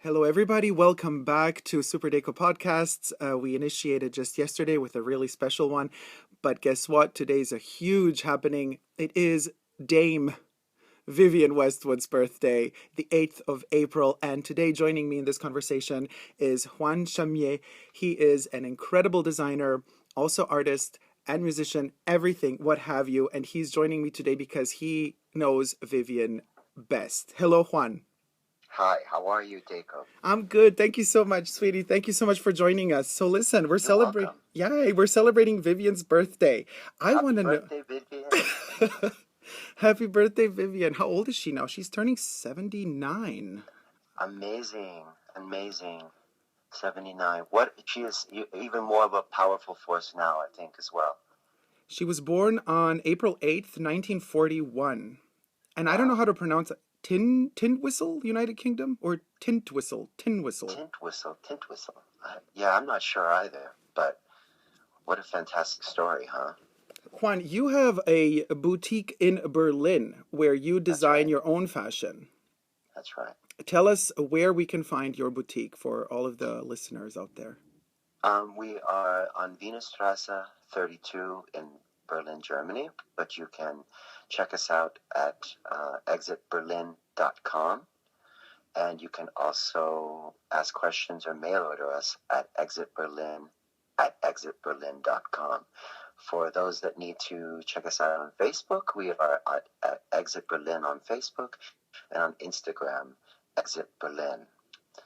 Hello, everybody. Welcome back to Superdacob podcasts. We initiated just yesterday with a really special one. But guess what? Today's a huge happening. It is Dame Vivienne Westwood's birthday, the 8th of April. And today, joining me in this conversation is Juan Chamié. He is an incredible designer, also artist and musician, everything, what have you. And he's joining me today because he knows Vivienne best. Hello, Juan. Hi, how are you, Dacob? I'm good. Thank you so much, sweetie. Thank you so much for joining us. So listen, we're celebrating. Welcome. Yeah, we're celebrating Vivienne's birthday. I Happy want to know. birthday, Vivienne. Happy birthday, Vivienne. How old is she now? She's turning 79. Amazing. 79. She is even more of a powerful force now, I think, as well. She was born on April 8th, 1941. And I don't know how to pronounce it. Tintwistle, United Kingdom? Or Tintwistle? Tintwistle. Yeah, I'm not sure either, but what a fantastic story, huh? Juan, you have a boutique in Berlin where you design your own fashion. That's right. Tell us where we can find your boutique for all of the listeners out there. We are on WienerStrasse 32 in Berlin, Germany, but you can check us out at exitberlin.com, and you can also ask questions or mail order us at exitberlin@exitberlin.com. For those that need to check us out on Facebook, we are at Exit Berlin on Facebook, and on Instagram, Exit Berlin.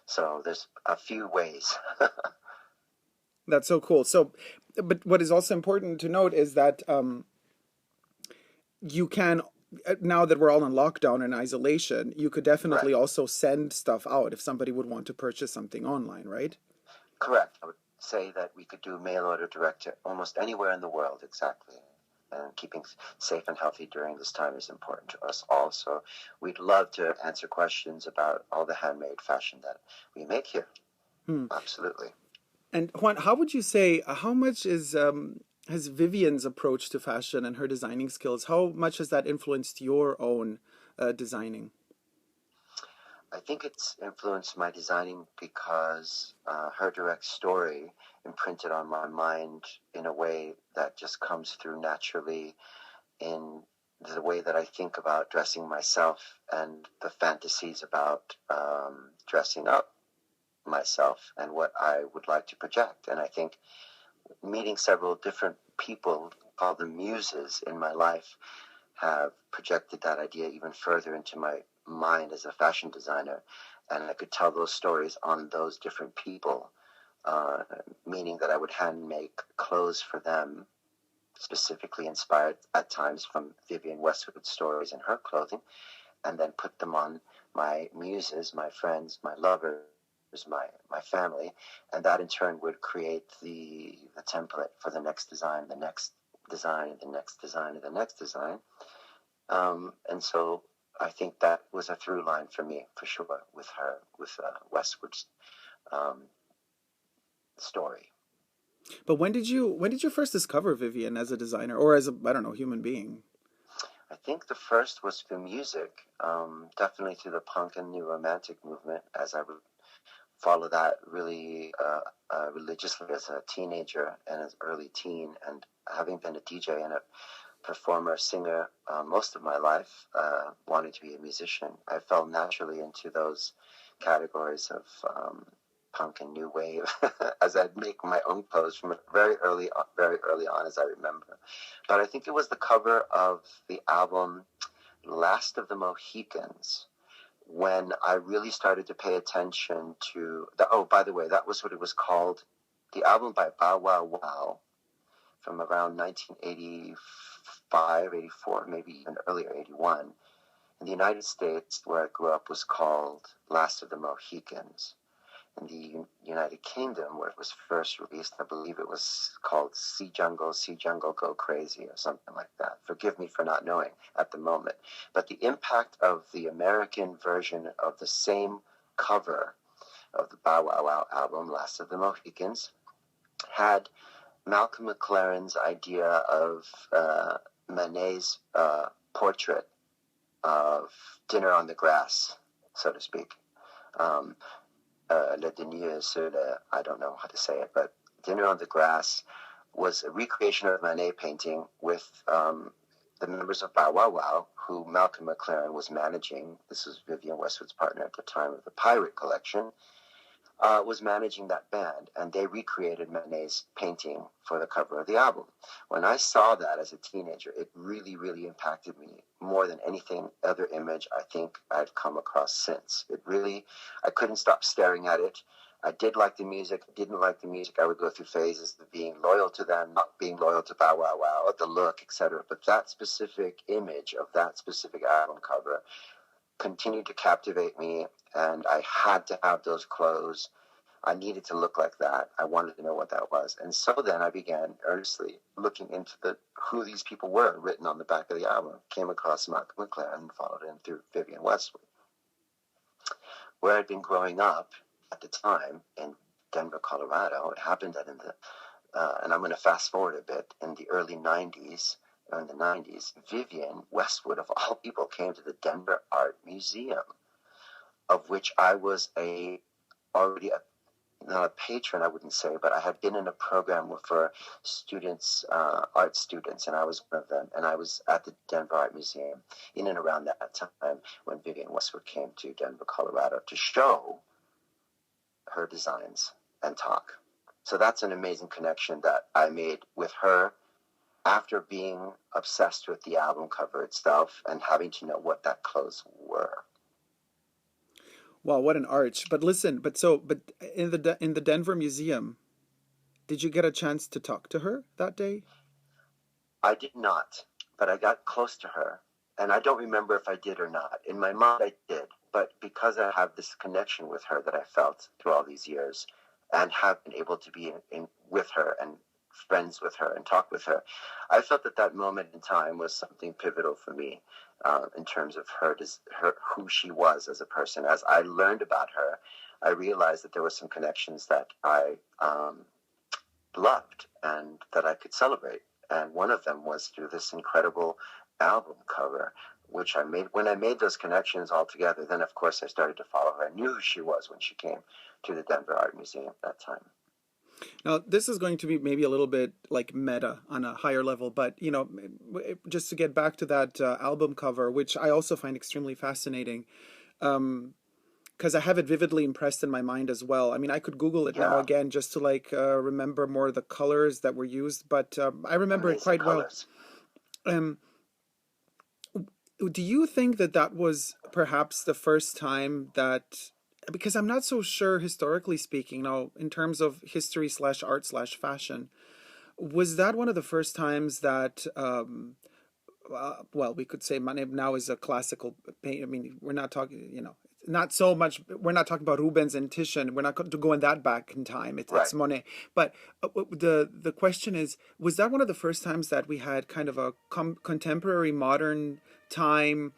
So there's a few ways. That's so cool. So, but what is also important to note is that you can, now that we're all in lockdown and isolation, you could definitely also send stuff out if somebody would want to purchase something online, right? Correct. I would say that we could do mail order direct to almost anywhere in the world, exactly. And keeping safe and healthy during this time is important to us all. So we'd love to answer questions about all the handmade fashion that we make here. Absolutely. And Juan, how would you say, how much has Vivienne's approach to fashion and her designing skills, how much has that influenced your own designing? I think it's influenced my designing because her direct story imprinted on my mind in a way that just comes through naturally in the way that I think about dressing myself and the fantasies about dressing up myself and what I would like to project. And I think meeting several different people, called them muses, in my life have projected that idea even further into my mind as a fashion designer, and I could tell those stories on those different people, meaning that I would hand make clothes for them, specifically inspired at times from Vivienne Westwood's stories in her clothing, and then put them on my muses, my friends, my lovers, my family, and that in turn would create the template for the next design, the next design, the next design, and the next design. And so I think that was a through line for me, for sure, with her, with Westwood's story. But when did you first discover Vivienne as a designer or as a, I don't know, human being? I think the first was through music, definitely through the punk and new romantic movement, as I would follow that really religiously as a teenager and as early teen, and having been a DJ and a performer, singer most of my life, wanting to be a musician, I fell naturally into those categories of punk and new wave as I'd make my own clothes from very early on, as I remember. But I think it was the cover of the album Last of the Mohicans when I really started to pay attention to by the way, that was what it was called, the album by Bow Wow Wow from around 1985, 84, maybe even earlier, 81. In the United States, where I grew up, was called Last of the Mohicans. In the United Kingdom, where it was first released, I believe it was called See Jungle, Go Crazy, or something like that. Forgive me for not knowing at the moment. But the impact of the American version of the same cover of the Bow Wow Wow album, Last of the Mohicans, had Malcolm McLaren's idea of Manet's portrait of Dinner on the Grass, so to speak. Le Denier sur le, I don't know how to say it, but Dinner on the Grass was a recreation of a Manet painting with the members of Bow Wow Wow, who Malcolm McLaren was managing. This was Vivienne Westwood's partner at the time of the Pirate Collection. Was managing that band, and they recreated Manet's painting for the cover of the album. When I saw that as a teenager, it really, really impacted me more than anything other image I think I've come across since. It really, I couldn't stop staring at it. I did like the music, I didn't like the music. I would go through phases of being loyal to them, not being loyal to Bow Wow Wow, the look, etc. But that specific image of that specific album cover continued to captivate me, and I had to have those clothes. I needed to look like that. I wanted to know what that was. And so then I began earnestly looking into who these people were written on the back of the album. Came across Malcolm McLaren and followed him through Vivienne Westwood. Where I'd been growing up at the time in Denver, Colorado, it happened that and I'm going to fast forward a bit, in the early 90s, in the 90s, Vivienne Westwood, of all people, came to the Denver Art Museum, of which I was not a patron, I wouldn't say, but I had been in a program for students, art students, and I was one of them. And I was at the Denver Art Museum in and around that time when Vivienne Westwood came to Denver, Colorado to show her designs and talk. So that's an amazing connection that I made with her after being obsessed with the album cover itself and having to know what that clothes were. Wow, what an arch! But listen, but in the Denver Museum, did you get a chance to talk to her that day? I did not, but I got close to her, and I don't remember if I did or not. In my mind, I did, but because I have this connection with her that I felt through all these years, and have been able to be in with her and friends with her and talk with her, I felt that moment in time was something pivotal for me. In terms of her, who she was as a person. As I learned about her, I realized that there were some connections that I loved and that I could celebrate. And one of them was through this incredible album cover, which I made. When I made those connections all together, then of course I started to follow her. I knew who she was when she came to the Denver Art Museum at that time. Now, this is going to be maybe a little bit like meta on a higher level, but, just to get back to that album cover, which I also find extremely fascinating, because I have it vividly impressed in my mind as well. I mean, I could Google it now again just to remember more of the colors that were used, but I remember it quite colors. Well. Do you think that was perhaps the first time that... Because I'm not so sure, historically speaking, now in terms of history /art /fashion, was that one of the first times that, we could say Manet now is a classical paint. I mean, we're not talking, not so much, we're not talking about Rubens and Titian. We're not going to go in that back in time. It's Monet. But the question is, was that one of the first times that we had kind of a contemporary modern time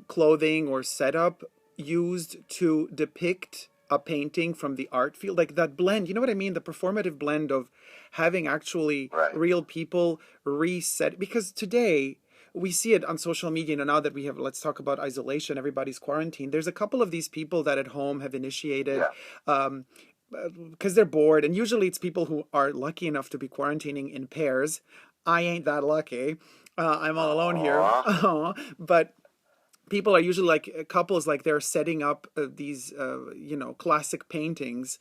clothing or setup used to depict a painting from the art field, like that blend, you know what I mean? The performative blend of having actually real people reset, because today we see it on social media. Now that we have, let's talk about isolation, everybody's quarantined. There's a couple of these people that at home have initiated, because they're bored. And usually it's people who are lucky enough to be quarantining in pairs. I ain't that lucky. I'm all alone here. But people are usually like couples, like they're setting up these, classic paintings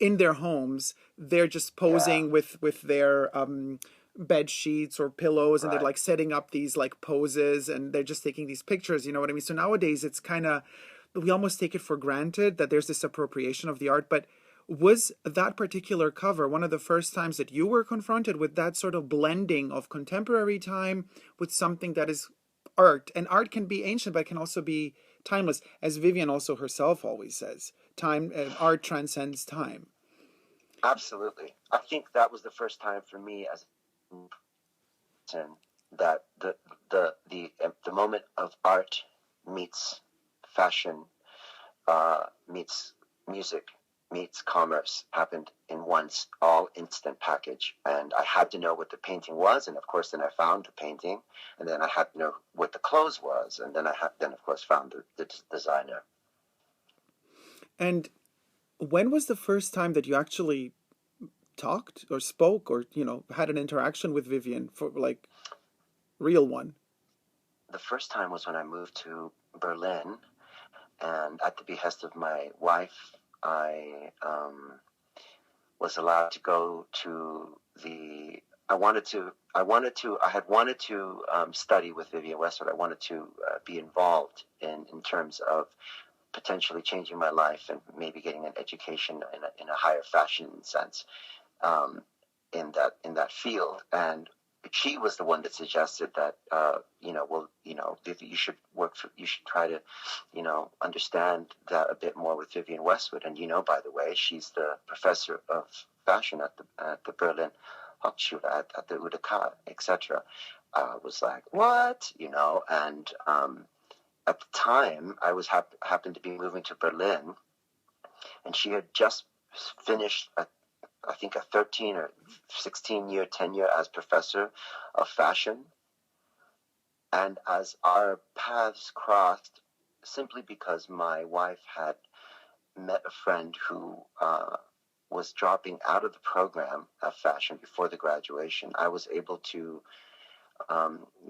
in their homes. They're just posing with their bed sheets or pillows, and they're like setting up these like poses, and they're just taking these pictures. You know what I mean? So nowadays it's kind of, we almost take it for granted that there's this appropriation of the art. But was that particular cover one of the first times that you were confronted with that sort of blending of contemporary time with something that is art? And art can be ancient, but it can also be timeless, as Vivienne also herself always says. Art transcends time. Absolutely. I think that was the first time for me as that the moment of art meets fashion, meets music, meets commerce happened in one all instant package. And I had to know what the painting was, and of course then I found the painting, and then I had to know what the clothes was, and then I of course found the designer. And When was the first time that you actually talked or spoke or, had an interaction with Vivienne for like real one? The first time was when I moved to Berlin, and at the behest of my wife, I was allowed to go to the. I had wanted to study with Vivienne Westwood. I wanted to be involved in terms of potentially changing my life and maybe getting an education in a higher fashion sense, in that field. And she was the one that suggested that, Vivi, you should try to, understand that a bit more with Vivienne Westwood. And, by the way, she's the professor of fashion at the Berlin Hochschule, at the UDK, etc. Was like, what? And at the time, I was happened to be moving to Berlin, and she had just finished I think a 13 or 16-year tenure as professor of fashion. And as our paths crossed, simply because my wife had met a friend who was dropping out of the program of fashion before the graduation, I was able to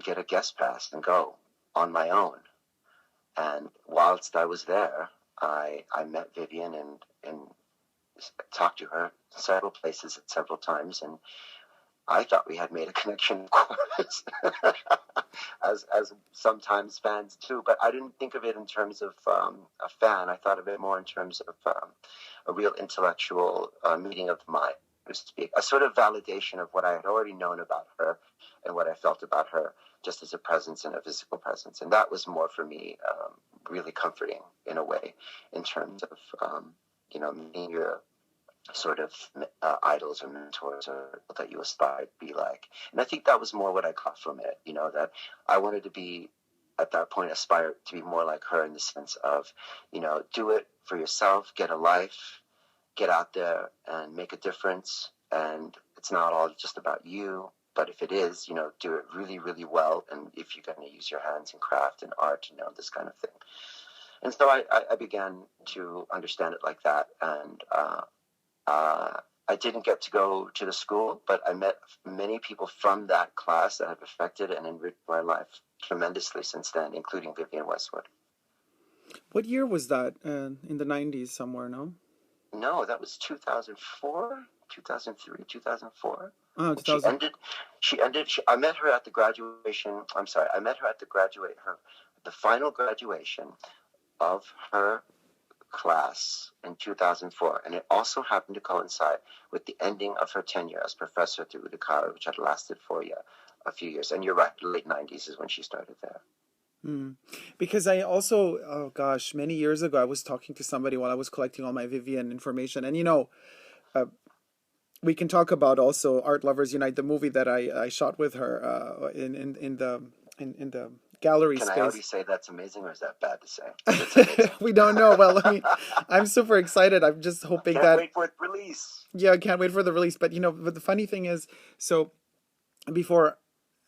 get a guest pass and go on my own. And whilst I was there, I met Vivienne and talked to her several places at several times, and I thought we had made a connection, of course, as sometimes fans do. But I didn't think of it in terms of a fan. I thought of it more in terms of a real intellectual meeting of the mind, so to speak, a sort of validation of what I had already known about her and what I felt about her, just as a presence and a physical presence. And that was more for me really comforting in a way, in terms of meeting your sort of idols or mentors or that you aspire to be like. And I think that was more what I got from it, that I wanted to be, at that point, aspire to be more like her, in the sense of, do it for yourself, get a life, get out there and make a difference. And it's not all just about you, but if it is, do it really, really well. And if you're going to use your hands in craft and art, this kind of thing. And so I began to understand it like that. And I didn't get to go to the school, but I met many people from that class that have affected and enriched my life tremendously since then, including Vivienne Westwood. What year was that? In the 90s somewhere, no? No, that was 2004, 2003, 2004. Oh, 2000. I met her at the graduation. I'm sorry. I met her at the final graduation of her class in 2004, and it also happened to coincide with the ending of her tenure as professor at the UDK, which had lasted for a few years. And you're right, late 90s is when she started there. Because I also, many years ago, I was talking to somebody while I was collecting all my Vivienne information, and we can talk about also Art Lovers Unite, the movie that I shot with her in the gallery space. Can I already say that's amazing, or is that bad to say? We don't know. Well, I mean, I'm super excited. I'm just hoping can't wait for its release. Yeah, I can't wait for the release. But but the funny thing is, so before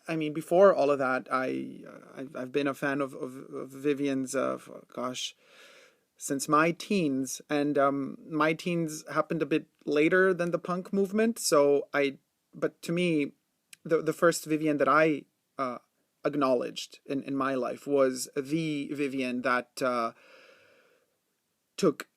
all of that, I've been a fan of Vivienne's since my teens, and my teens happened a bit later than the punk movement. But to me, the first Vivienne that I acknowledged in my life was the Vivienne that took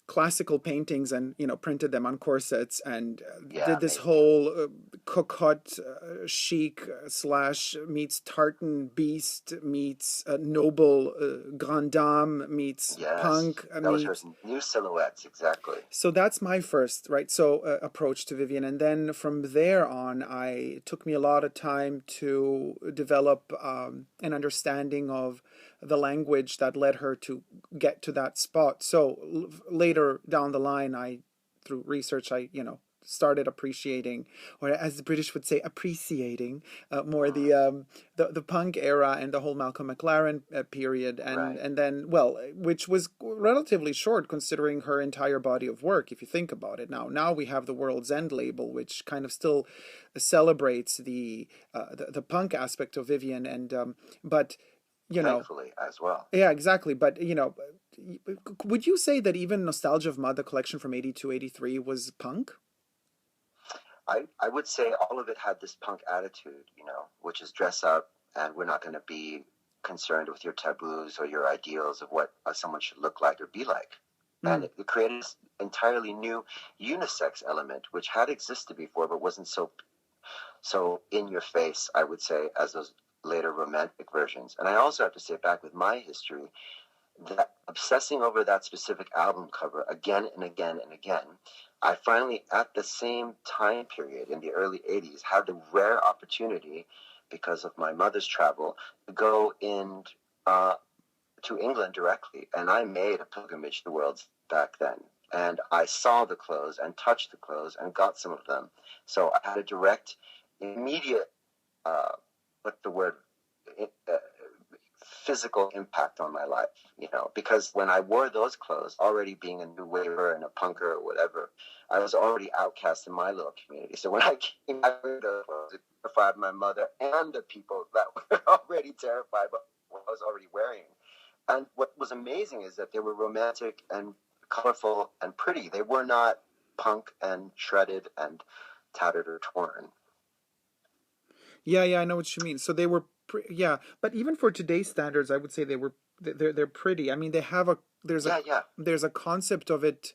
classical paintings and printed them on corsets and did this whole cocotte chic / meets tartan beast meets noble grande dame meets punk. Those are new silhouettes, exactly. So that's my first approach to Vivienne, and then from there on, it took me a lot of time to develop an understanding of the language that led her to get to that spot. So later down the line, through research, I started appreciating, or as the British would say, appreciating more the punk era and the whole Malcolm McLaren period, and then, which was relatively short considering her entire body of work, if you think about it. Now we have the World's End label, which kind of still celebrates the punk aspect of Vivienne, and but you know, thankfully as well. yeah, exactly. But, you know, would you say that even Nostalgia of Mud, the collection from 82, 83, was punk? I would say all of it had this punk attitude, you know, which is dress up, and we're not going to be concerned with your taboos or your ideals of what someone should look like or be like. And Mm. it created this entirely new unisex element, which had existed before, but wasn't so in your face, I would say, as those later romantic versions. And I also have to say, back with my history, that obsessing over that specific album cover again and again and again, I finally, at the same time period in the early 80s, had the rare opportunity, because of my mother's travel, to go in to England directly. And I made a pilgrimage to the worlds back then. And I saw the clothes and touched the clothes and got some of them. So I had a direct, immediate, what's the word, physical impact on my life, you know, because when I wore those clothes, already being a new waver and a punker or whatever, I was already outcast in my little community. So when I came out of those clothes, it terrified my mother and the people that were already terrified by what I was already wearing. And what was amazing is that they were romantic and colorful and pretty. They were not punk and shredded and tattered or torn. Yeah, yeah, I know what you mean. So they were, yeah, but even for today's standards, I would say they're pretty. I mean, they have a there's a concept of it.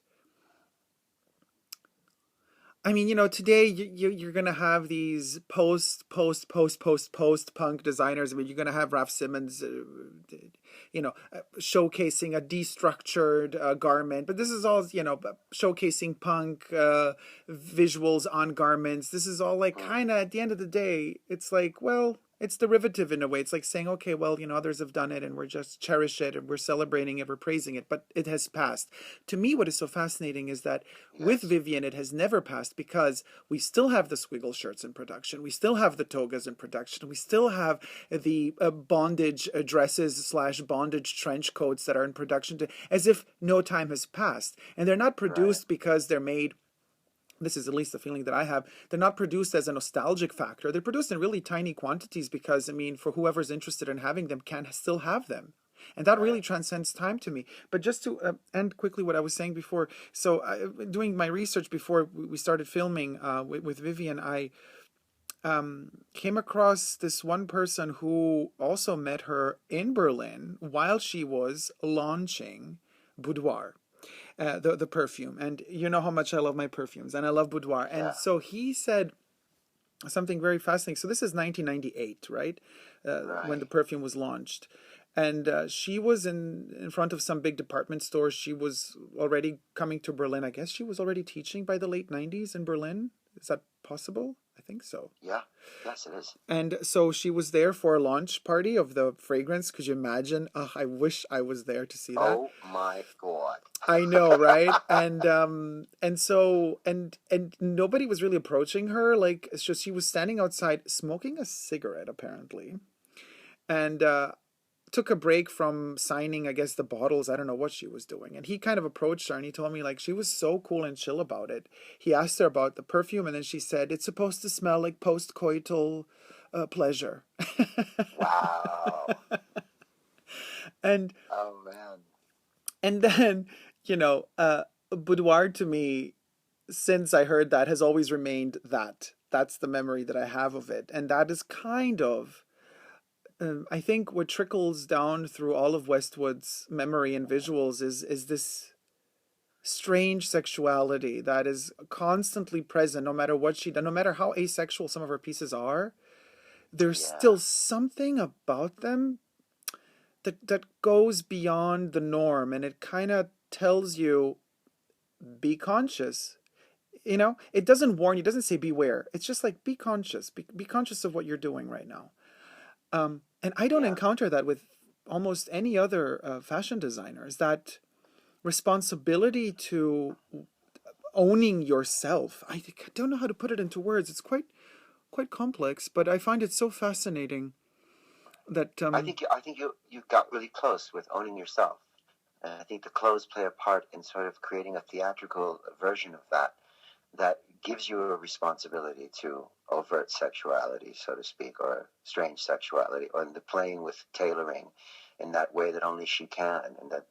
I mean, you know, today you're gonna have these post punk designers. I mean, you're gonna have Raf Simons, showcasing a destructured garment. But this is all, you know, showcasing punk visuals on garments. This is all like kind of, at the end of the day, it's like, well, it's derivative in a way. It's like saying, okay, well, you know, others have done it and we're just cherish it and we're celebrating it, we're praising it, but it has passed. To me, what is so fascinating is that with Vivienne, it has never passed, because we still have the squiggle shirts in production. We still have the togas in production. We still have the bondage dresses / bondage trench coats that are in production, as if no time has passed. And they're not produced because they're made, this is at least the feeling that I have, they're not produced as a nostalgic factor. They're produced in really tiny quantities because, I mean, for whoever's interested in having them can still have them. And that really transcends time to me. But just to end quickly what I was saying before, so doing my research before we started filming with Vivienne, I came across this one person who also met her in Berlin while she was launching Boudoir. The perfume, and you know how much I love my perfumes, and I love Boudoir. And so he said something very fascinating. So this is 1998, right? When the perfume was launched, and she was in front of some big department stores. She was already coming to Berlin. I guess she was already teaching by the late 90s in Berlin. Is that possible? I think so. Yeah. Yes, it is. And so she was there for a launch party of the fragrance. Could you imagine? Oh, I wish I was there to see that. Oh my God. I know, right? And so nobody was really approaching her. Like, it's just, she was standing outside smoking a cigarette, apparently. And took a break from signing, I guess, the bottles. I don't know what she was doing. And he kind of approached her and he told me, like, she was so cool and chill about it. He asked her about the perfume, and then she said, it's supposed to smell like post-coital pleasure. Wow. And oh man. And then, you know, Boudoir to me, since I heard that, has always remained that. That's the memory that I have of it. And that is kind of, I think, what trickles down through all of Westwood's memory and visuals is this strange sexuality that is constantly present, no matter what she does, no matter how asexual some of her pieces are. There's still something about them that goes beyond the norm, and it kind of tells you, be conscious. You know, it doesn't warn you, it doesn't say beware. It's just like, be conscious. Be conscious of what you're doing right now. And I don't encounter that with almost any other fashion designers, that responsibility to owning yourself. I don't know how to put it into words. It's quite complex, but I find it so fascinating that I think you got really close with owning yourself. And I think the clothes play a part in sort of creating a theatrical version of that. that gives you a responsibility to overt sexuality, so to speak, or strange sexuality, or the playing with tailoring in that way that only she can, and that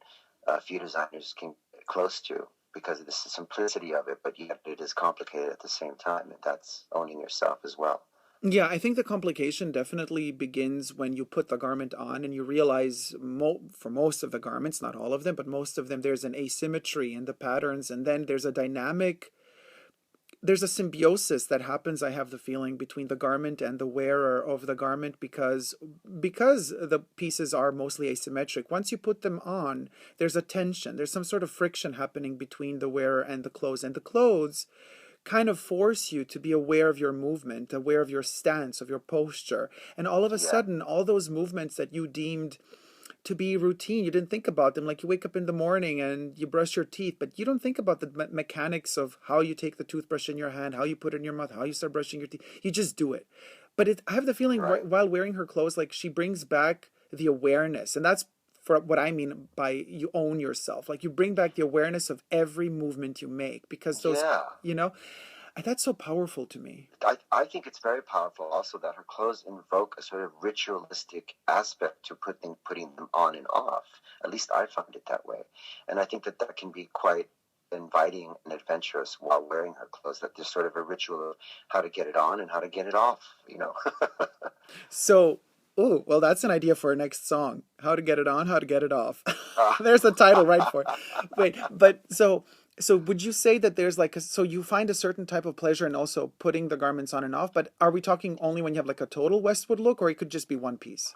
few designers can get close to, because of the simplicity of it, but yet it is complicated at the same time, and that's owning yourself as well. Yeah, I think the complication definitely begins when you put the garment on and you realize for most of the garments, not all of them, but most of them, there's an asymmetry in the patterns, and then there's a symbiosis that happens, I have the feeling, between the garment and the wearer of the garment, because the pieces are mostly asymmetric. Once you put them on, there's a tension, there's some sort of friction happening between the wearer and the clothes, and the clothes kind of force you to be aware of your movement, aware of your stance, of your posture. And all of a sudden, all those movements that you deemed to be routine, you didn't think about them. Like, you wake up in the morning and you brush your teeth, but you don't think about the mechanics of how you take the toothbrush in your hand, how you put it in your mouth, how you start brushing your teeth. You just do it. But I have the feeling while wearing her clothes, like, she brings back the awareness. And that's for what I mean by you own yourself. Like, you bring back the awareness of every movement you make, because those, and that's so powerful to me. I think it's very powerful also that her clothes invoke a sort of ritualistic aspect to putting them on and off. At least I find it that way. And I think that can be quite inviting and adventurous while wearing her clothes, that there's sort of a ritual of how to get it on and how to get it off, So, oh, well, that's an idea for our next song. How to get it on, how to get it off. There's the title right for it. Wait, but so would you say that there's like so you find a certain type of pleasure in also putting the garments on and off, but are we talking only when you have like a total Westwood look, or it could just be one piece?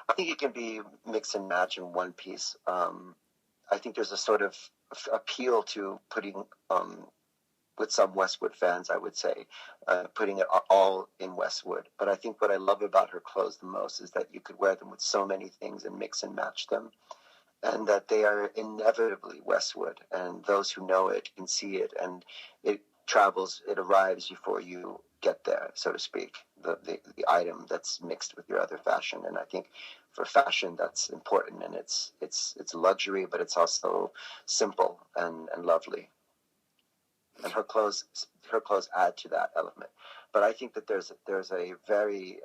I think it can be mix and match in one piece. I think there's a sort of appeal to putting, with some Westwood fans, I would say, putting it all in Westwood. But I think what I love about her clothes the most is that you could wear them with so many things and mix and match them, and that they are inevitably Westwood, and those who know it can see it, and it arrives before you get there, so to speak, the item that's mixed with your other fashion. And I think for fashion, that's important, and it's luxury, but it's also simple and lovely. And her clothes add to that element. But I think that there's a very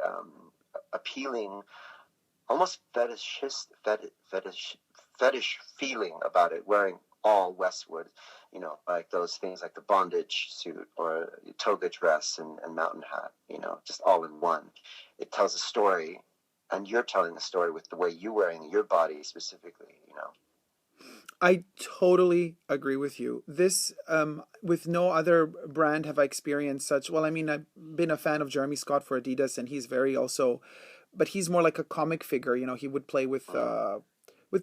appealing, almost fetish feeling about it, wearing all Westwood, like those things like the bondage suit or toga dress and mountain hat, just all in one. It tells a story, and you're telling a story with the way you're wearing your body specifically, I totally agree with you. This, with no other brand have I experienced such. Well, I mean, I've been a fan of Jeremy Scott for Adidas, and he's very also, but he's more like a comic figure. He would play with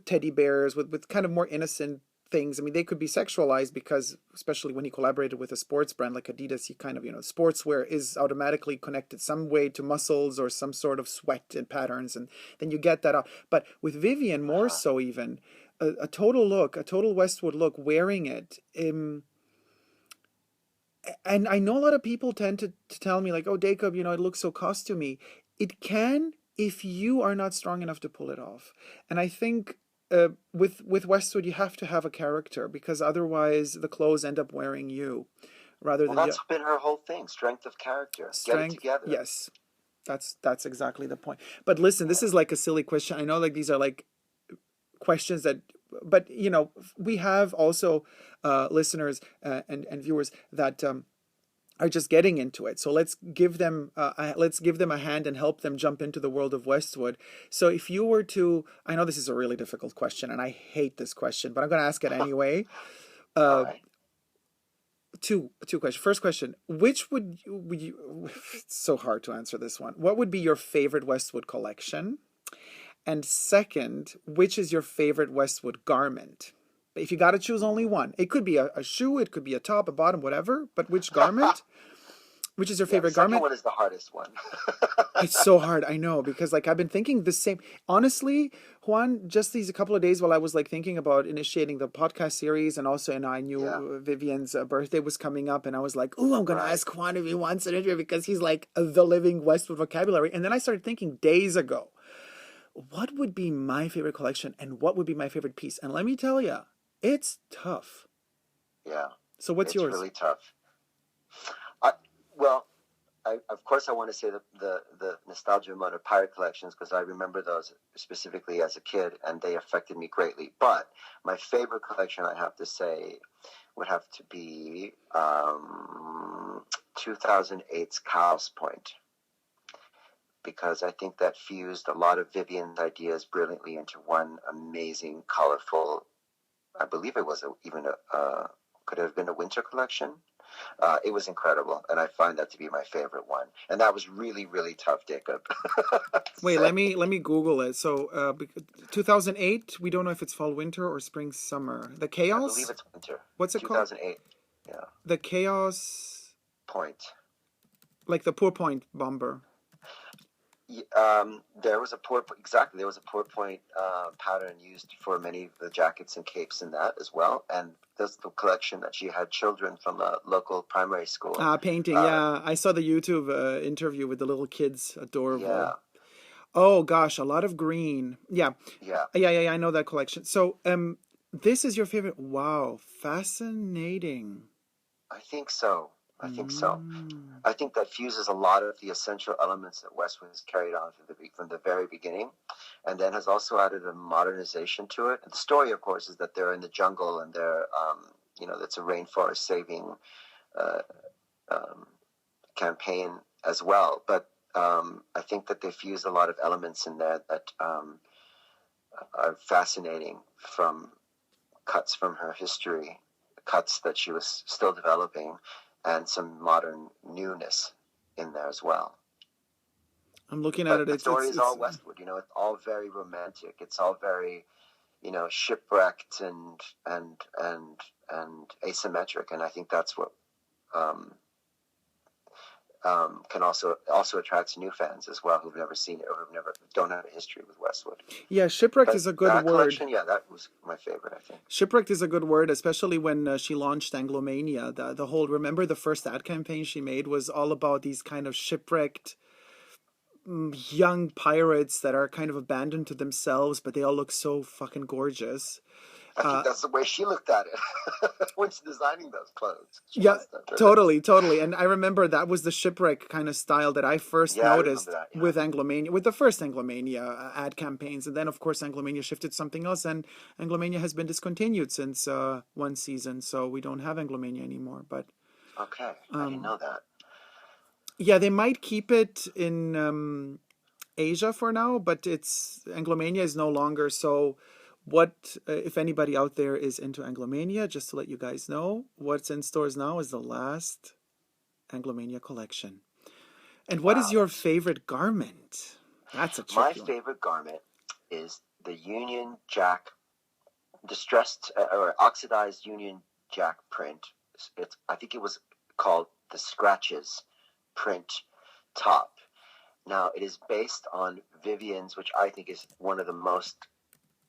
teddy bears, with kind of more innocent things. I mean, they could be sexualized because, especially when he collaborated with a sports brand like Adidas, he kind of, sportswear is automatically connected some way to muscles or some sort of sweat and patterns, and then you get that out. But with Vivienne, more so even. A total Westwood look, wearing it. And I know a lot of people tend to tell me like, oh, Dacob, it looks so costumey. It can, if you are not strong enough to pull it off. And I think with Westwood, you have to have a character, because otherwise the clothes end up wearing you rather than... Well, that's been her whole thing, strength of character. Get it together. Yes, that's exactly the point. But listen, this is like a silly question. I know like these are like questions that, but we have also listeners and viewers that are just getting into it. So let's give them a hand and help them jump into the world of Westwood. So if you were to, I know this is a really difficult question, and I hate this question, but I'm going to ask it anyway. Two questions. First question: which would you? It's so hard to answer this one. What would be your favorite Westwood collection? And second, which is your favorite Westwood garment? If you got to choose only one, it could be a shoe, it could be a top, a bottom, whatever. But which garment? Which is your favorite garment? The second one is the hardest one. It's so hard, I know, because like I've been thinking the same. Honestly, Juan, just these a couple of days while I was like thinking about initiating the podcast series, and also, I knew Vivienne's birthday was coming up, and I was like, oh, I'm gonna ask Juan if he wants an interview, because he's like the living Westwood vocabulary. And then I started thinking days ago, what would be my favorite collection and what would be my favorite piece? And let me tell you, it's tough. Yeah. So what's yours? It's really tough. Well, of course, I want to say the nostalgia mode of pirate collections, because I remember those specifically as a kid, and they affected me greatly. But my favorite collection, I have to say, would have to be 2008's Chaos Point, because I think that fused a lot of Vivienne's ideas brilliantly into one amazing, colorful, I believe it was could have been a winter collection. It was incredible, and I find that to be my favorite one. And that was really, really tough, Dacob. Wait, let me Google it. So, 2008. We don't know if it's fall, winter, or spring, summer. The Chaos. I believe it's winter. What's it called? 2008. Yeah. The Chaos Point. Like the Pourpoint bomber. There was a Pourpoint pattern used for many of the jackets and capes in that as well, and that's the collection that she had children from a local primary school painting. Yeah, I saw the YouTube interview with the little kids. Adorable. Yeah. Oh gosh, a lot of green. Yeah. I know that collection. So this is your favorite. Wow, fascinating. I think so. I think that fuses a lot of the essential elements that Westwood has carried on from the very beginning, and then has also added a modernization to it. And the story, of course, is that they're in the jungle, and they're, that's a rainforest saving campaign as well. But I think that they fuse a lot of elements in there that are fascinating, from cuts from her history, cuts that she was still developing, and some modern newness in there as well. I'm looking at it. The story is all Westwood. It's all very romantic. It's all very, shipwrecked and asymmetric. And I think that's what can also attracts new fans as well, who've never seen it or don't have a history with Westwood. Yeah, shipwrecked is a good word. Collection, yeah, that was my favorite, I think. Shipwrecked is a good word, especially when she launched Anglomania. The whole, remember the first ad campaign she made was all about these kind of shipwrecked young pirates that are kind of abandoned to themselves, but they all look so fucking gorgeous. I think that's the way she looked at it when she's designing those clothes. Totally. And I remember that was the shipwreck kind of style that I first noticed with Anglomania, with the first Anglomania ad campaigns. And then, of course, Anglomania shifted to something else, and Anglomania has been discontinued since one season, so we don't have Anglomania anymore. But okay, I didn't know that. Yeah, they might keep it in Asia for now, but Anglomania is no longer. So what, if anybody out there is into Anglomania, just to let you guys know, what's in stores now is the last Anglomania collection. And what is your favorite garment? That's a tricky one. My favorite garment is the Union Jack distressed or oxidized Union Jack print. I think it was called the Scratches print top. Now, it is based on Vivienne's, which I think is one of the most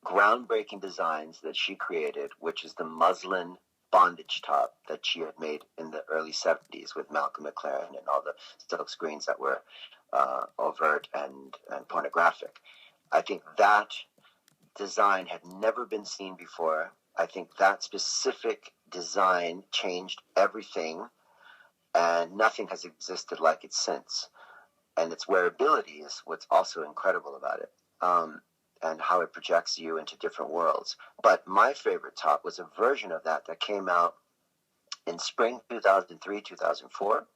groundbreaking designs that she created, which is the muslin bondage top that she had made in the early 70s with Malcolm McLaren and all the silk screens that were overt and pornographic. I think that design had never been seen before. I think that specific design changed everything, and nothing has existed like it since. And its wearability is what's also incredible about it. And how it projects you into different worlds. But my favorite top was a version of that came out in spring 2003, 2004,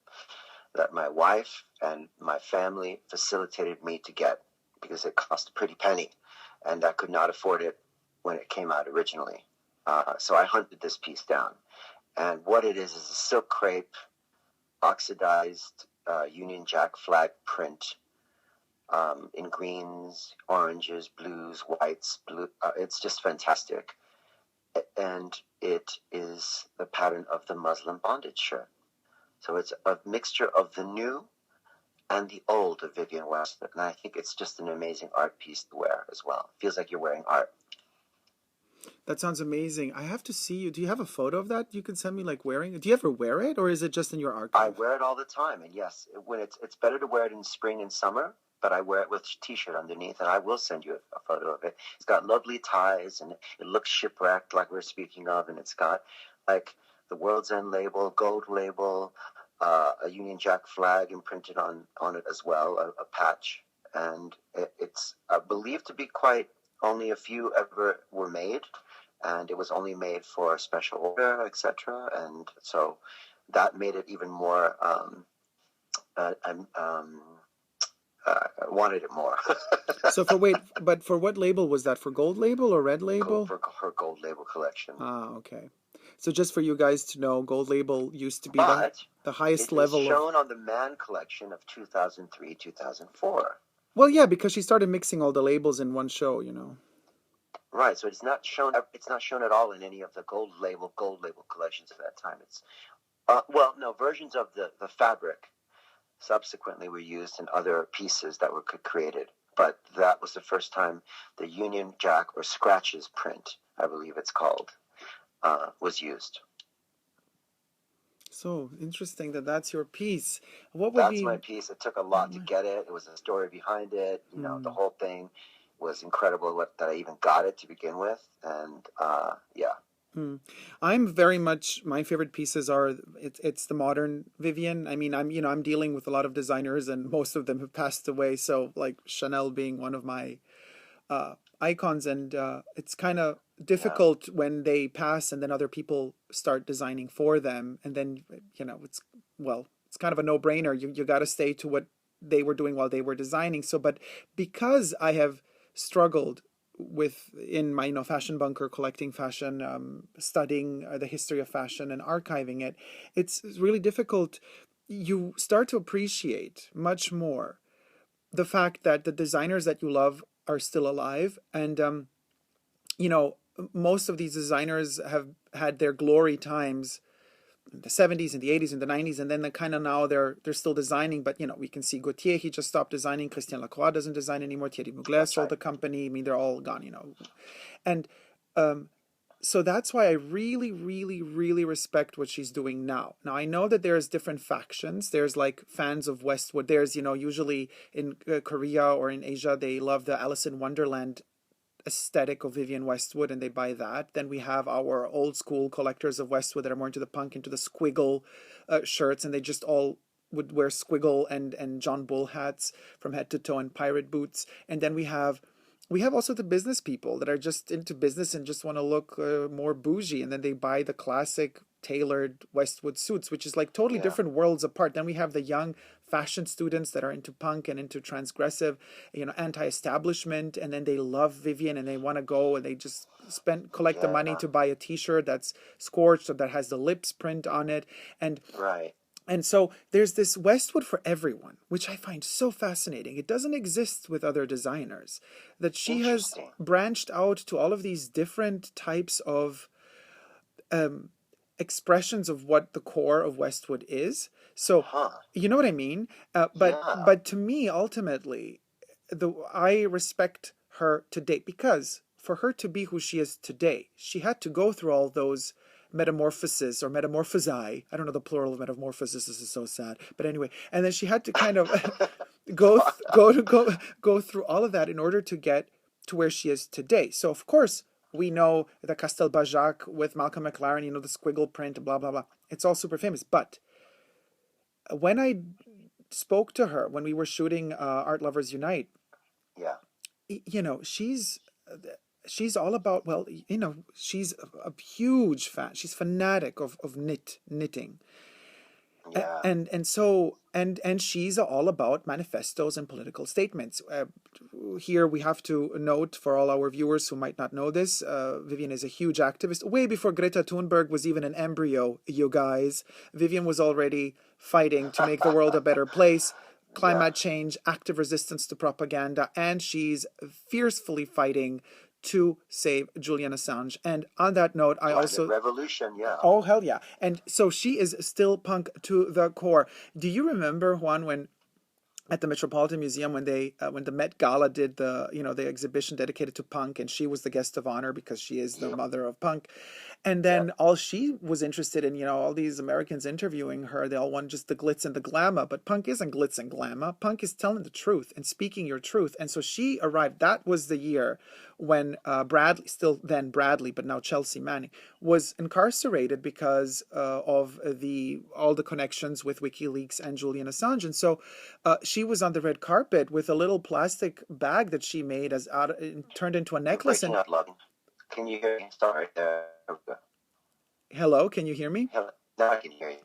that my wife and my family facilitated me to get, because it cost a pretty penny, and I could not afford it when it came out originally. So I hunted this piece down. And what it is a silk crepe, oxidized Union Jack flag print, in greens, oranges, blues, whites, blue. It's just fantastic. And it is the pattern of the muslin bondage shirt. So it's a mixture of the new and the old of Vivienne Westwood. And I think it's just an amazing art piece to wear as well. It feels like you're wearing art. That sounds amazing. I have to see you. Do you have a photo of that you can send me, like wearing it? Do you ever wear it, or is it just in your archive? I wear it all the time. And yes, when it's better to wear it in spring and summer, but I wear it with a t-shirt underneath, and I will send you a photo of it. It's got lovely ties, and it looks shipwrecked like we're speaking of, and it's got like the World's End label, gold label, a Union Jack flag imprinted on it as well, a patch, and it's believed to be quite only a few ever were made, and it was only made for a special order, etc. And so that made it even more. Wanted it more. So but for what label was that? For Gold Label or Red Label? For her Gold Label collection. Ah, okay. So just for you guys to know, Gold Label used to be the highest level. It is shown on the Man collection of 2003, 2004. Well, yeah, because she started mixing all the labels in one show, you know. Right, so it's not shown. It's not shown at all in any of the Gold Label collections at that time. It's versions of the fabric subsequently were used in other pieces that were created, but that was the first time the Union Jack or Scratches print, I believe it's called, was used. So interesting that's your piece. That's my piece. It took a lot to get it. It was a story behind it. You know, the whole thing was incredible that I even got it to begin with, and yeah. I'm very much, my favorite pieces are it's the modern Vivienne. I mean, I'm dealing with a lot of designers, and most of them have passed away. So like Chanel being one of my icons, and it's kind of difficult when they pass and then other people start designing for them, and then it's kind of a no-brainer. You got to stay to what they were doing while they were designing. So, but because I have struggled in my fashion bunker, collecting fashion, studying the history of fashion and archiving it, it's really difficult. You start to appreciate much more the fact that the designers that you love are still alive, and most of these designers have had their glory times in the 70s and the 80s and the 90s, and then now they're still designing, but we can see Gaultier, he just stopped designing. Christian Lacroix doesn't design anymore. Thierry Mugler sold the company. I mean, they're all gone, and so that's why I really, really, really respect what she's doing now. Now, I know that there's different factions. There's like fans of Westwood. There's, usually in Korea or in Asia, they love the Alice in Wonderland aesthetic of Vivienne Westwood, and they buy that. Then we have our old school collectors of Westwood that are more into the punk, into the squiggle shirts, and they just all would wear squiggle and John Bull hats from head to toe and pirate boots. And then we have also the business people that are just into business and just want to look more bougie, and then they buy the classic tailored Westwood suits, which is like totally different worlds apart. Then we have the young fashion students that are into punk and into transgressive, anti-establishment, and then they love Vivienne and they want to go and they just collect the money to buy a t-shirt that's scorched or that has the lips print on it. And right. And so there's this Westwood for everyone, which I find so fascinating. It doesn't exist with other designers. That she has branched out to all of these different types of expressions of what the core of Westwood is. So, you know what I mean? But to me, ultimately, I respect her to date, because for her to be who she is today, she had to go through all those metamorphosis or metamorphosi. I don't know the plural of metamorphosis. This is so sad. But anyway, and then she had to kind of go through all of that in order to get to where she is today. So of course we know the Castelbajac with Malcolm McLaren, the squiggle print, blah blah blah. It's all super famous. But when I spoke to her when we were shooting Art Lovers Unite, she's all about, she's a huge fan. She's fanatic of knitting. Yeah. And she's all about manifestos and political statements. Here we have to note, for all our viewers who might not know this, Vivienne is a huge activist. Way before Greta Thunberg was even an embryo, you guys. Vivienne was already fighting to make the world a better place. Climate change, active resistance to propaganda, and she's fiercely fighting to save Julian Assange. And on that note, I also... Revolution, Oh, hell yeah. And so she is still punk to the core. Do you remember, Juan, when at the Metropolitan Museum, when the Met Gala did the exhibition dedicated to punk, and she was the guest of honor because she is the mother of punk. And then all she was interested in, all these Americans interviewing her, they all want just the glitz and the glamour. But punk isn't glitz and glamour. Punk is telling the truth and speaking your truth. And so she arrived. That was the year when Bradley, still then Bradley, but now Chelsea Manning, was incarcerated because of all the connections with WikiLeaks and Julian Assange. And so she was on the red carpet with a little plastic bag that she made turned into a necklace. You're breaking up, Logan. Can you hear me? Sorry. Hello, can you hear me? Now I can hear you.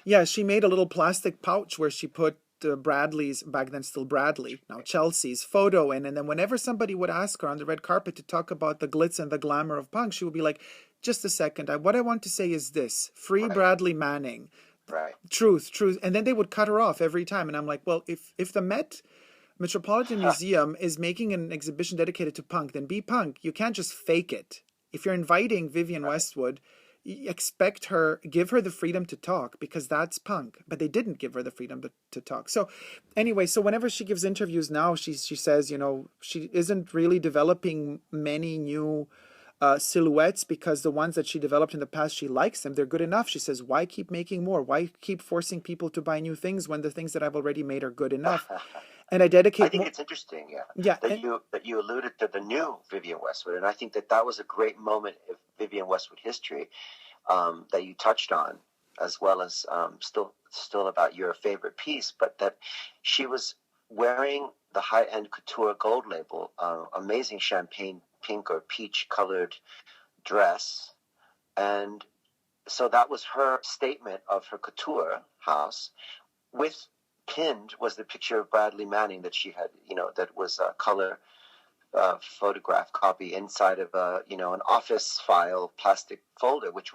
Yeah, she made a little plastic pouch where she put Bradley's, back then still Bradley, now Chelsea's, photo in. And then whenever somebody would ask her on the red carpet to talk about the glitz and the glamour of punk, she would be like, just a second, what I want to say is this: free Bradley Manning. Right. Truth. And then they would cut her off every time. And I'm like, well, if the Metropolitan Museum is making an exhibition dedicated to punk, then be punk. You can't just fake it. If you're inviting Vivienne Westwood, expect her, give her the freedom to talk, because that's punk. But they didn't give her the freedom to talk. So anyway, so whenever she gives interviews now, she says, she isn't really developing many new silhouettes, because the ones that she developed in the past, she likes them. They're good enough. She says, why keep making more? Why keep forcing people to buy new things when the things that I've already made are good enough? And I think it's interesting, that you alluded to the new Vivienne Westwood, and I think that was a great moment of Vivienne Westwood history that you touched on, as well as still about your favorite piece, but that she was wearing the high-end couture gold label, amazing champagne pink or peach colored dress, and so that was her statement of her couture house. With pinned was the picture of Bradley Manning that she had, that was a color photograph copy inside of an office file plastic folder, which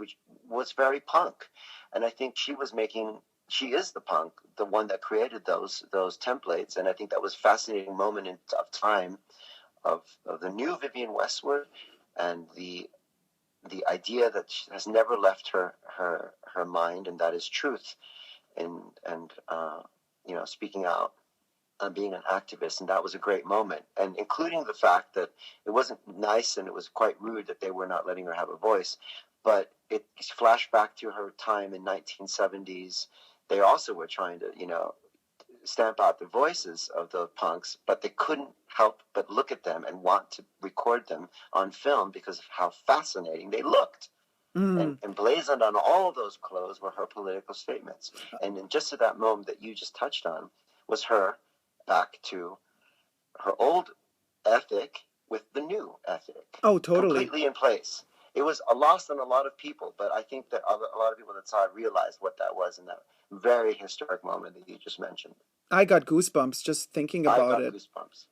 was very punk. And I think she is the punk, the one that created those templates. And I think that was a fascinating moment of time of the new Vivienne Westwood, and the idea that has never left her mind, and that is truth, and speaking out and being an activist. And that was a great moment, and including the fact that it wasn't nice and it was quite rude that they were not letting her have a voice, but it flashed back to her time in 1970s. They also were trying to stamp out the voices of the punks, but they couldn't help but look at them and want to record them on film because of how fascinating they looked. And emblazoned on all of those clothes were her political statements. And in just at that moment that you just touched on was her back to her old ethic with the new ethic. Oh, totally. Completely in place. It was a loss on a lot of people, but I think that a lot of people that saw it realized what that was in that very historic moment that you just mentioned. I got goosebumps just thinking about it. Goosebumps.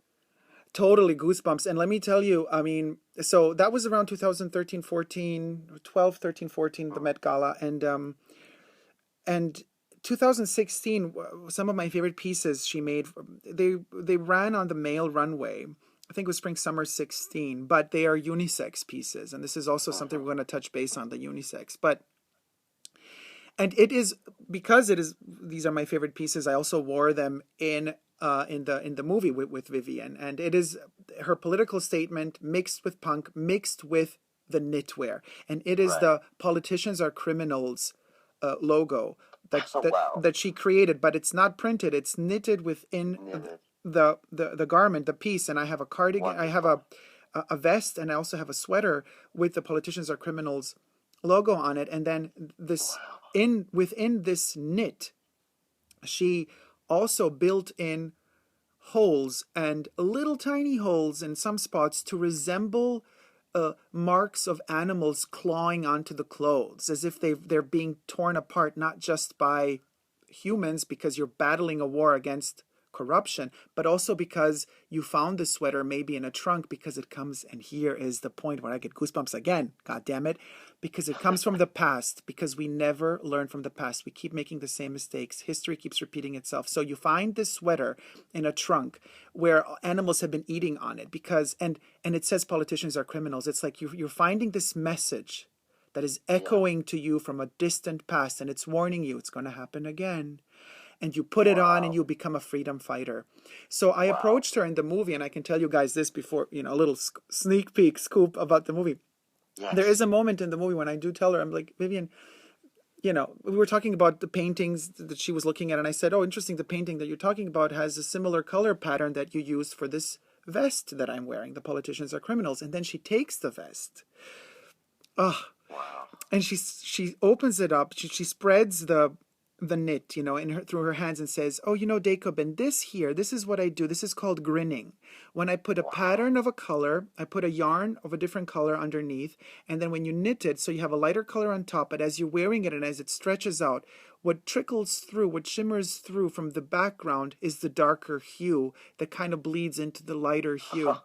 Totally goosebumps. And let me tell you, so that was around 2013, 14, 12, 13, 14, the Met Gala. And 2016, some of my favorite pieces she made, they ran on the male runway. I think it was spring, summer 16, but they are unisex pieces. And this is also something we're going to touch base on, the unisex. And it is, because these are my favorite pieces, I also wore them in the movie with Vivienne, and it is her political statement mixed with punk, mixed with the knitwear, and it is the "Politicians Are Criminals" logo that she created, but it's not printed; it's knitted within the garment, the piece. And I have a cardigan, wonderful. I have a vest, and I also have a sweater with the "Politicians Are Criminals" logo on it, and then this within this knit, she also built in holes, and little tiny holes in some spots to resemble marks of animals clawing onto the clothes, as if they're being torn apart, not just by humans because you're battling a war against corruption, but also because you found the sweater maybe in a trunk, because it comes, and here is the point where I get goosebumps again, god damn it, because it comes from the past, because we never learn from the past. We keep making the same mistakes. History keeps repeating itself. So you find this sweater in a trunk where animals have been eating on it, because and it says politicians are criminals. It's like you're finding this message that is echoing to you from a distant past, and it's warning you it's going to happen again. And you put it on and you become a freedom fighter. So I approached her in the movie, and I can tell you guys this before, a little sneak peek scoop about the movie. There is Yes. a moment in the movie when I do tell her, I'm like, Vivienne, we were talking about the paintings that she was looking at, and I said, oh, interesting, the painting that you're talking about has a similar color pattern that you use for this vest that I'm wearing. The politicians are criminals. And then she takes the vest. Oh, Wow. and she opens it up. She spreads the knit, in her through her hands and says, "Oh, Dacob, and this is what I do. This is called grinning. When I put a Wow. pattern of a color, I put a yarn of a different color underneath, and then when you knit it, so you have a lighter color on top, but as you're wearing it and as it stretches out, what trickles through, what shimmers through from the background is the darker hue that kind of bleeds into the lighter hue."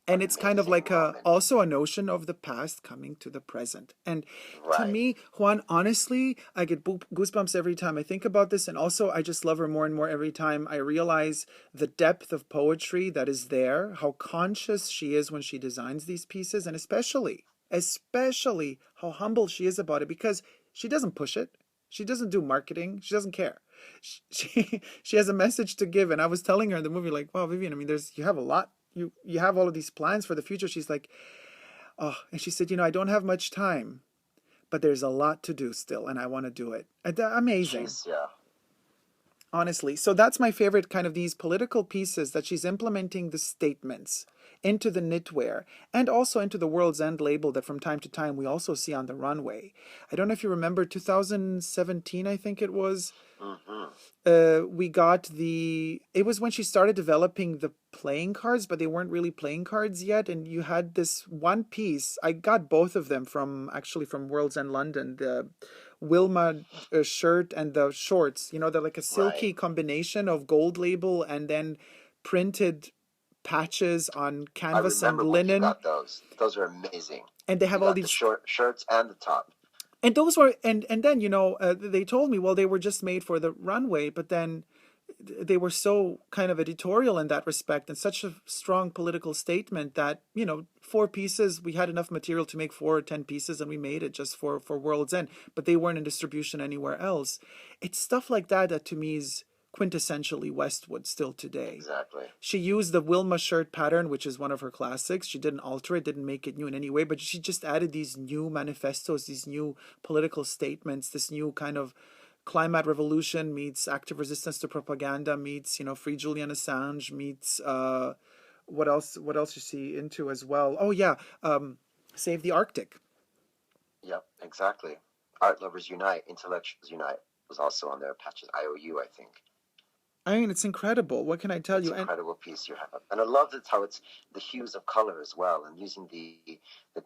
And it's kind of Amazing like moment. also a notion of the past coming to the present. And to Right. me, Juan, honestly, I get goosebumps every time I think about this. And also, I just love her more and more every time I realize the depth of poetry that is there, how conscious she is when she designs these pieces, and especially how humble she is about it, because she doesn't push it. She doesn't do marketing. She doesn't care. She has a message to give. And I was telling her in the movie, like, wow, Vivienne, I mean, you have a lot. You have all of these plans for the future. She's like, oh, and she said, I don't have much time, but there's a lot to do still, and I want to do it. Amazing. Yeah. Honestly. So that's my favorite kind of these political pieces that she's implementing the statements into the knitwear and also into the World's End label that from time to time we also see on the runway. I don't know if you remember 2017, I think it was. Mm-hmm. We got it was when she started developing the playing cards, but they weren't really playing cards yet. And you had this one piece. I got both of them from World's End London, the Wilma shirt and the shorts. They're like a Right. silky combination of gold label and then printed patches on I canvas and remember when you linen. got those. Those are amazing. And they You have all got the these, short shirts and the top. and those were, and then, they told me, well, they were just made for the runway, but then they were so kind of editorial in that respect and such a strong political statement that 4 pieces, we had enough material to make 4 or 10 pieces, and we made it just for World's End, but they weren't in distribution anywhere else. It's stuff like that to me is quintessentially Westwood still today. Exactly. She used the Wilma shirt pattern, which is one of her classics. She didn't alter it, didn't make it new in any way, but she just added these new manifestos, these new political statements, this new kind of climate revolution meets active resistance to propaganda meets free Julian Assange meets what else is she into as well? Oh yeah, save the Arctic. Yep, exactly. Art lovers unite, intellectuals unite was also on their patches. IOU, I think. I mean, it's incredible. What can I tell It's you? an And incredible piece you have, and I love that how it's the hues of color as well, and using the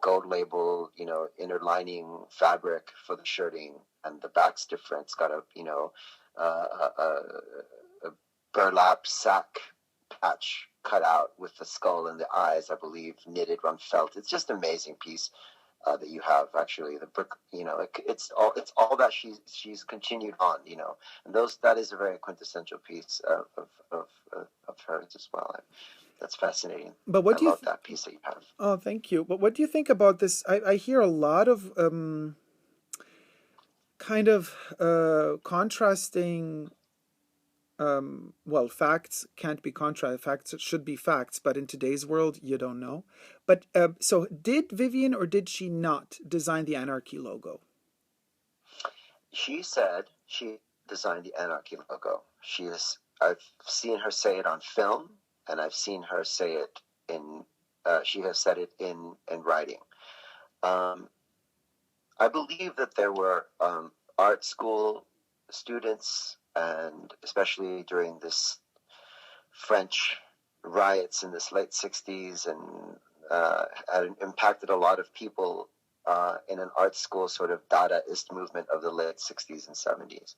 gold label, inner lining fabric for the shirting, and the back's different. It's got a burlap sack patch cut out with the skull and the eyes, I believe, knitted on felt. It's just an amazing piece. That you have actually the book, it's all that she's continued on, and that is a very quintessential piece of hers as well. That's fascinating. but I what do you love that piece that you have. oh, thank you. But what do you think about this? I hear a lot of kind of contrasting, well, facts can't be contra. Facts should be facts, but in today's world, you don't know. But so, did Vivienne or did she not design the Anarchy logo? She said she designed the Anarchy logo. I've seen her say it on film, and I've seen her say it in. She has said it in writing. I believe that there were art school students, and especially during this French riots in this late 60s, and had impacted a lot of people in an art school sort of Dadaist movement of the late 60s and 70s.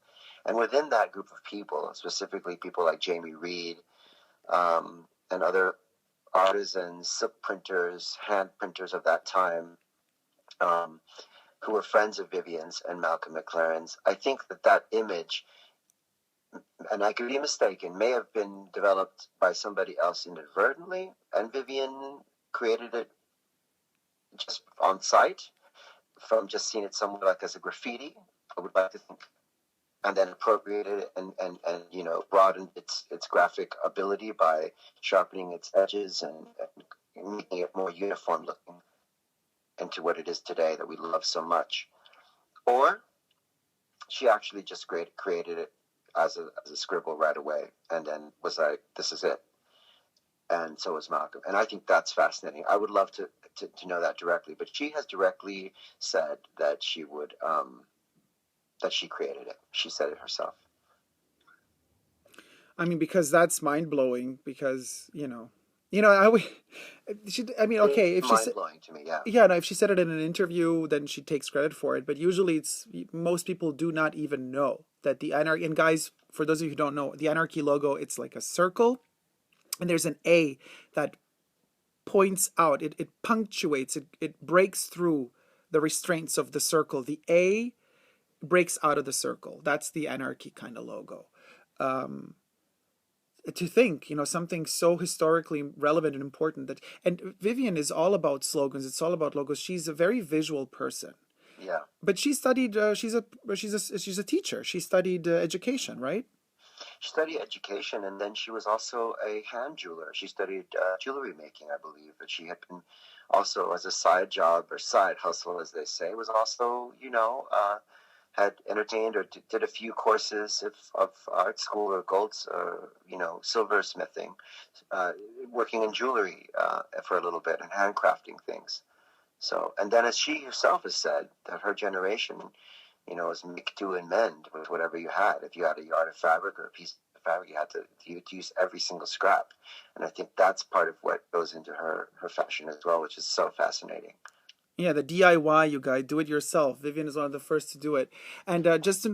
And within that group of people, specifically people like Jamie Reed and other artisans, silk printers, hand printers of that time, who were friends of Vivienne's and Malcolm McLaren's, I think that image, and I could be mistaken, may have been developed by somebody else inadvertently, and Vivienne created it just on site from just seeing it somewhere like as a graffiti, I would like to think, and then appropriated it and broadened its graphic ability by sharpening its edges and making it more uniform looking. into what it is today that we love so much. Or she actually just created it as a scribble right away, and then was like, this is it. And so was Malcolm. And I think that's fascinating. I would love to know that directly, but she has directly said that she would, that she created it. She said it herself. I mean, because that's mind blowing. Because okay, if she mind blowing to me, yeah. Yeah, no, if she said it in an interview, then she takes credit for it. But usually, most people do not even know that the Anarchy. And guys, for those of you who don't know, the Anarchy logo, it's like a circle, and there's an A that points out. It punctuates. It breaks through the restraints of the circle. The A breaks out of the circle. That's the Anarchy kind of logo. To think, something so historically relevant and important and Vivienne is all about slogans. It's all about logos. She's a very visual person. Yeah. But she studied. She's a teacher. She studied education, right? She studied education, and then she was also a hand jeweler. She studied jewelry making, I believe. But she had been also, as a side job or side hustle, as they say, was also, had entertained or did a few courses of art school or silversmithing, working in jewelry for a little bit and handcrafting things. So, and then as she herself has said, that her generation, is make, do, and mend with whatever you had. If you had a yard of fabric or a piece of fabric, you had to use every single scrap. And I think that's part of what goes into her fashion as well, which is so fascinating. Yeah, the DIY, you guys, do it yourself. Vivienne is one of the first to do it. And just a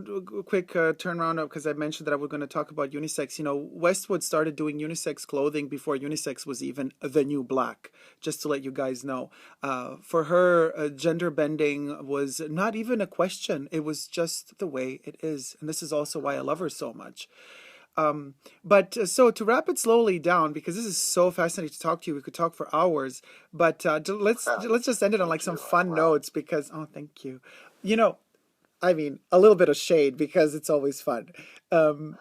quick turnaround, because I mentioned that I was going to talk about unisex. Westwood started doing unisex clothing before unisex was even the new black, just to let you guys know. For her, gender bending was not even a question. It was just the way it is. And this is also why I love her so much. So to wrap it slowly down, because this is so fascinating to talk to you, we could talk for hours, but let's just end it on like some fun notes, because thank you. I mean, a little bit of shade, because it's always fun. One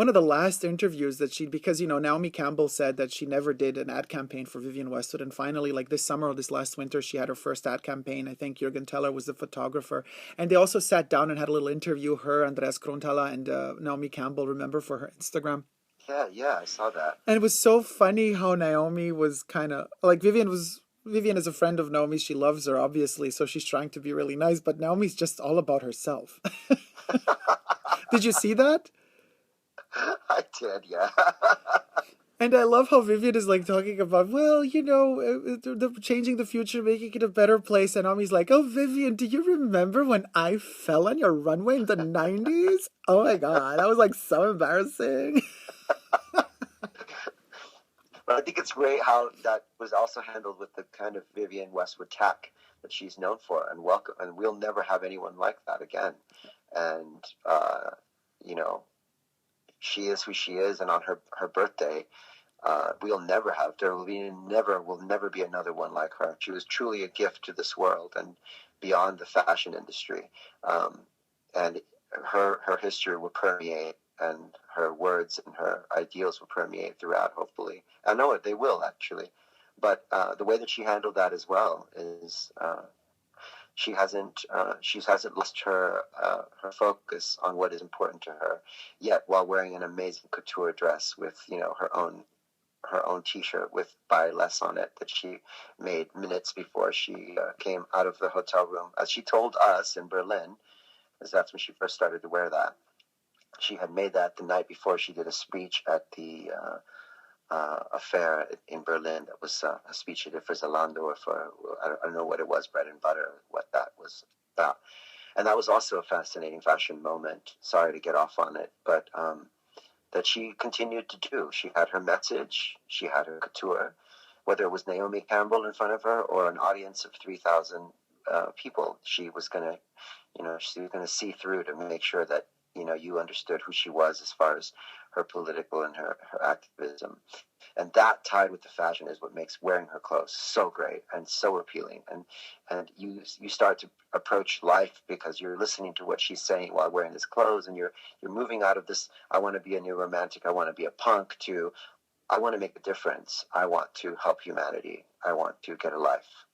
of the last interviews that because Naomi Campbell said that she never did an ad campaign for Vivienne Westwood, and finally, like this summer or this last winter, she had her first ad campaign. I think Jürgen Teller was the photographer, and they also sat down and had a little interview, her, Andreas Krontala, and Naomi Campbell, remember, for her Instagram. Yeah, I saw that. And it was so funny how Naomi was kind of like, Vivienne is a friend of Naomi's. She loves her, obviously, so she's trying to be really nice, but Naomi's just all about herself. Did you see that? I did, yeah. And I love how Vivienne is like talking about, well, changing the future, making it a better place. And Naomi's like, oh, Vivienne, do you remember when I fell on your runway in the 90s? Oh my God, that was like so embarrassing. But I think it's great how that was also handled with the kind of Vivienne Westwood tack that she's known for, and welcome. And we'll never have anyone like that again. And she is who she is, and on her birthday, we'll never have. There will never be another one like her. She was truly a gift to this world and beyond the fashion industry. And her history will permeate, and her words and her ideals will permeate throughout, hopefully. I know it, they will, actually. But the way that she handled that as well is she hasn't lost her focus on what is important to her, yet while wearing an amazing couture dress with her own T-shirt with "Buy Less" on it that she made minutes before she came out of the hotel room, as she told us in Berlin, because that's when she first started to wear that. She had made that the night before she did a speech at the a fair in Berlin. That was a speech she did for Zalando, or for, I don't know what it was, bread and butter, what that was about. And that was also a fascinating fashion moment. Sorry to get off on it, but that she continued to do. She had her message, she had her couture, whether it was Naomi Campbell in front of her or an audience of 3,000 people. She was going to see through to make sure that you understood who she was as far as her political and her activism. And that, tied with the fashion, is what makes wearing her clothes so great and so appealing. And you start to approach life because you're listening to what she's saying while wearing this clothes, and you're moving out of this, I want to be a new romantic, I want to be a punk, to I want to make a difference. I want to help humanity. I want to get a life.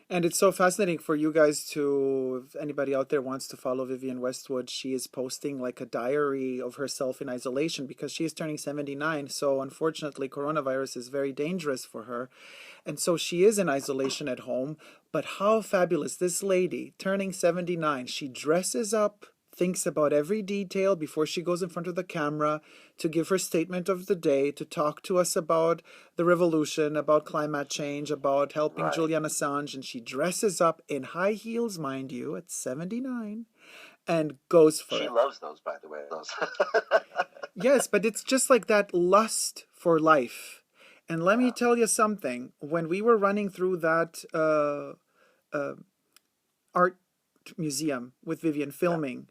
And it's so fascinating for you guys to, if anybody out there wants to follow Vivienne Westwood, she is posting like a diary of herself in isolation because she is turning 79. So unfortunately, coronavirus is very dangerous for her. And so she is in isolation at home. But how fabulous, this lady turning 79, she dresses up, thinks about every detail before she goes in front of the camera to give her statement of the day, to talk to us about the revolution, about climate change, about helping Right. Julian Assange. And she dresses up in high heels, mind you, at 79, and goes for She it. loves those, by the way. Those. Yes, but it's just like that lust for life. And let me tell you something. When we were running through that art museum with Vivienne filming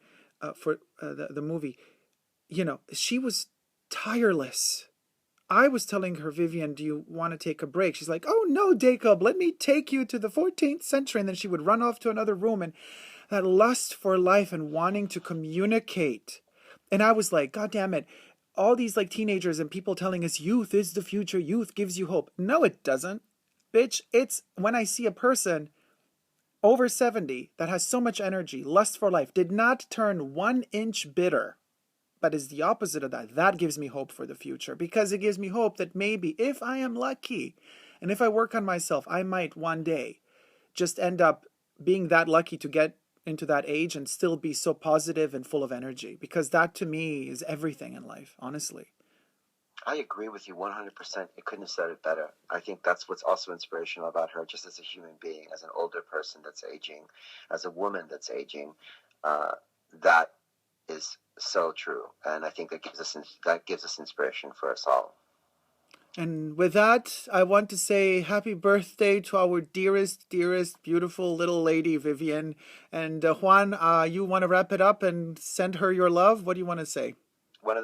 for the movie, you know, she was tireless. I was telling her, Vivienne, do you want to take a break? She's like, oh no, Dacob, let me take you to the 14th century. And then she would run off to another room, and that lust for life and wanting to communicate. And I was like, God damn it. All these like teenagers and people telling us youth is the future, youth gives you hope. No, it doesn't. Bitch, it's when I see a person over 70 that has so much energy, lust for life, did not turn 1 inch bitter, but is the opposite of that. That gives me hope for the future, because it gives me hope that maybe if I am lucky and if I work on myself, I might one day just end up being that lucky to get into that age and still be so positive and full of energy, because that to me is everything in life, honestly. I agree with you 100%. I couldn't have said it better. I think that's what's also inspirational about her, just as a human being, as an older person that's aging, as a woman that's aging. That is so true, and I think that gives us inspiration for us all. And with that, I want to say happy birthday to our dearest, dearest, beautiful little lady, Vivienne. And Juan, you want to wrap it up and send her your love? What do you want to say? One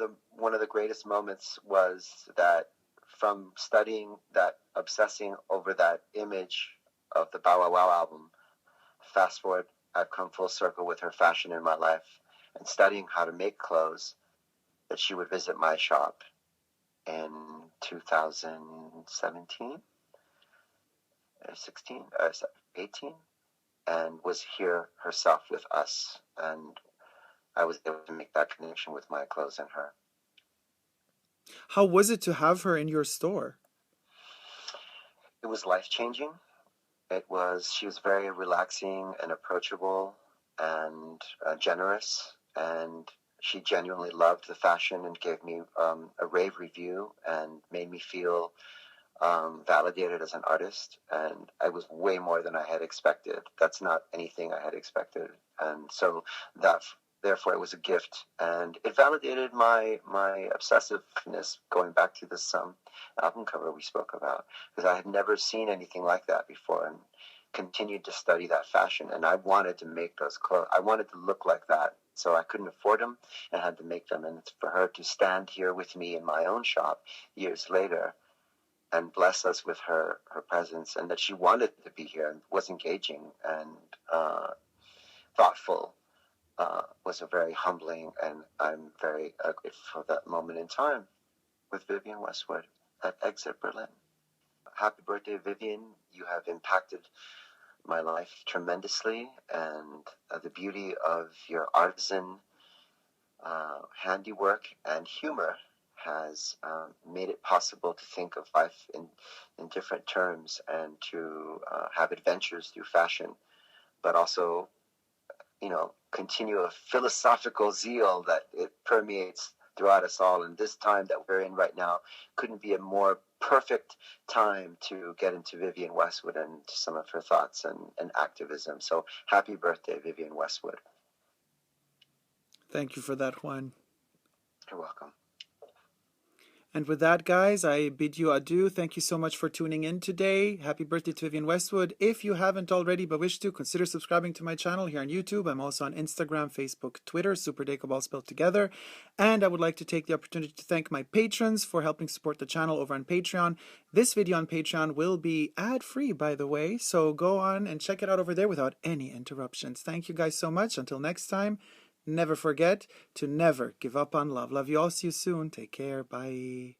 of the greatest moments was that, from studying that, obsessing over that image of the Bow Wow Wow album, fast forward, I've come full circle with her fashion in my life, and studying how to make clothes, that she would visit my shop in 2017, 16, 18, and was here herself with us. And I was able to make that connection with my clothes and her. How was it to have her in your store? It was life-changing. She was very relaxing and approachable and generous, and she genuinely loved the fashion and gave me a rave review and made me feel validated as an artist. And I was way more than I had expected. That's not anything I had expected. And so therefore it was a gift, and it validated my obsessiveness, going back to this album cover we spoke about, because I had never seen anything like that before, and continued to study that fashion. And I wanted to make those clothes. I wanted to look like that, so I couldn't afford them and had to make them. And for her to stand here with me in my own shop years later and bless us with her presence, and that she wanted to be here and was engaging and thoughtful, was a very humbling, and I'm very grateful for that moment in time with Vivienne Westwood at Exit Berlin. Happy birthday, Vivienne. You have impacted my life tremendously, and the beauty of your artisan handiwork and humor has made it possible to think of life in different terms, and to have adventures through fashion, but also, continue a philosophical zeal that it permeates throughout us all. And this time that we're in right now couldn't be a more perfect time to get into Vivienne Westwood and some of her thoughts and activism. So happy birthday, Vivienne Westwood. Thank you for that, Juan. You're welcome. And with that, guys, I bid you adieu. Thank you so much for tuning in today. Happy birthday to Vivienne Westwood. If you haven't already but wish to, consider subscribing to my channel here on YouTube. I'm also on Instagram, Facebook, Twitter, Superdacob all spelled together. And I would like to take the opportunity to thank my patrons for helping support the channel over on Patreon. This video on Patreon will be ad-free, by the way, so go on and check it out over there without any interruptions. Thank you guys so much. Until next time, never forget to never give up on love. Love you all. See you soon. Take care. Bye.